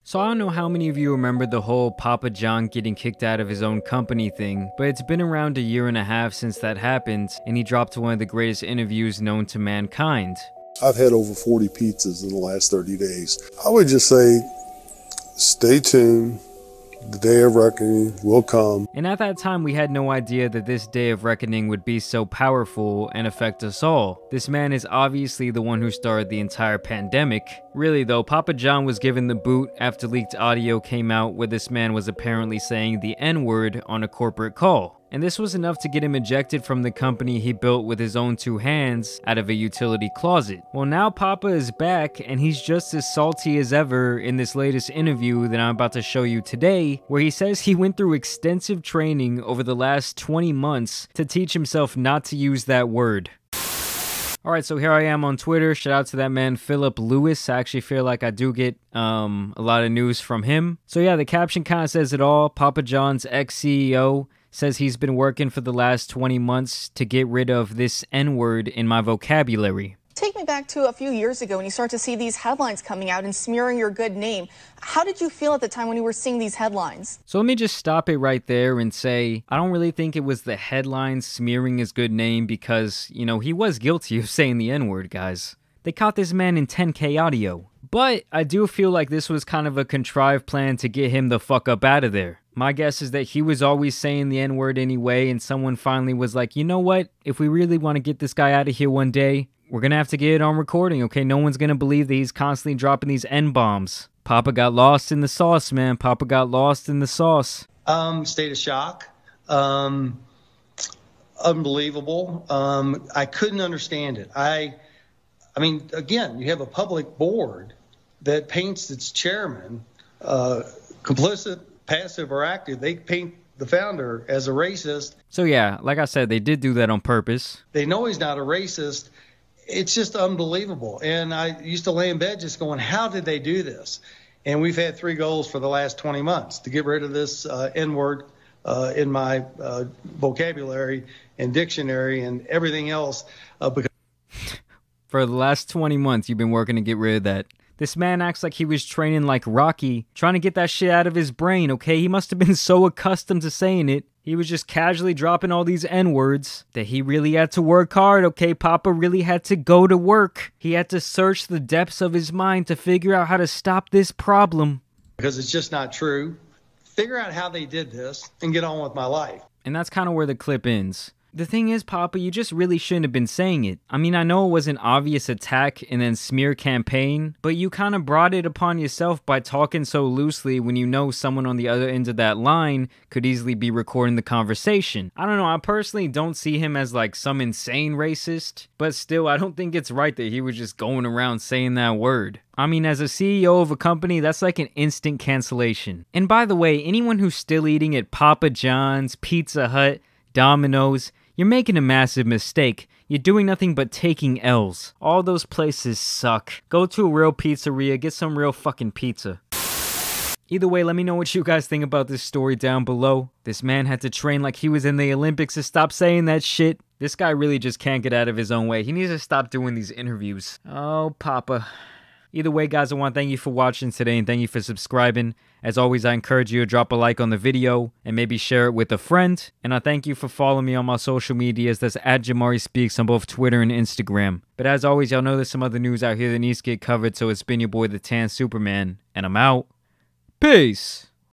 So I don't know how many of you remember the whole Papa John getting kicked out of his own company thing, but it's been around a year and a half since that happened, and he dropped one of the greatest interviews known to mankind. I've had over 40 pizzas in the last 30 days. I would just say, stay tuned. The day of reckoning will come. And at that time, we had no idea that this day of reckoning would be so powerful and affect us all. This man is obviously the one who started the entire pandemic. Really though, Papa John was given the boot after leaked audio came out where this man was apparently saying the N-word on a corporate call. And this was enough to get him ejected from the company he built with his own two hands out of a utility closet. Well, now Papa is back and he's just as salty as ever in this latest interview that I'm about to show you today, where he says he went through extensive training over the last 20 months to teach himself not to use that word. Alright, so here I am on Twitter. Shout out to that man, Philip Lewis. I actually feel like I do get a lot of news from him. So yeah, the caption kind of says it all. Papa John's ex-CEO says he's been working for the last 20 months to get rid of this N-word in my vocabulary. Take me back to a few years ago when you start to see these headlines coming out and smearing your good name. How did you feel at the time when you were seeing these headlines? So let me just stop it right there and say, I don't really think it was the headlines smearing his good name because, you know, he was guilty of saying the N-word, guys. They caught this man in 10K audio. But I do feel like this was kind of a contrived plan to get him the fuck up out of there. My guess is that he was always saying the N-word anyway, and someone finally was like, you know what? If we really want to get this guy out of here one day, we're going to have to get it on recording, okay? No one's going to believe that he's constantly dropping these N-bombs. Papa got lost in the sauce, man. Papa got lost in the sauce. State of shock. Unbelievable. I couldn't understand it. I mean, again, you have a public board that paints its chairman complicit, passive, or active. They paint the founder as a racist. So yeah, like I said, they did do that on purpose. They know he's not a racist. It's just unbelievable. And I used to lay in bed just going, how did they do this? And we've had 3 goals for the last 20 months to get rid of this N-word in my vocabulary and dictionary and everything else. Because for the last 20 months, you've been working to get rid of that. This man acts like he was training like Rocky, trying to get that shit out of his brain, okay? He must have been so accustomed to saying it. He was just casually dropping all these N-words that he really had to work hard, okay? Papa really had to go to work. He had to search the depths of his mind to figure out how to stop this problem. Because it's just not true. Figure out how they did this and get on with my life. And that's kind of where the clip ends. The thing is, Papa, you just really shouldn't have been saying it. I mean, I know it was an obvious attack and then smear campaign, but you kind of brought it upon yourself by talking so loosely when you know someone on the other end of that line could easily be recording the conversation. I don't know, I personally don't see him as like some insane racist, but still, I don't think it's right that he was just going around saying that word. I mean, as a CEO of a company, that's like an instant cancellation. And by the way, anyone who's still eating at Papa John's, Pizza Hut, Domino's, you're making a massive mistake. You're doing nothing but taking L's. All those places suck. Go to a real pizzeria, get some real fucking pizza. Either way, let me know what you guys think about this story down below. This man had to train like he was in the Olympics to stop saying that shit. This guy really just can't get out of his own way. He needs to stop doing these interviews. Oh, Papa. Either way, guys, I want to thank you for watching today and thank you for subscribing. As always, I encourage you to drop a like on the video and maybe share it with a friend. And I thank you for following me on my social medias. That's at JAMARI Speaks on both Twitter and Instagram. But as always, y'all know there's some other news out here that needs to get covered. So it's been your boy, the Tan Superman. And I'm out. Peace.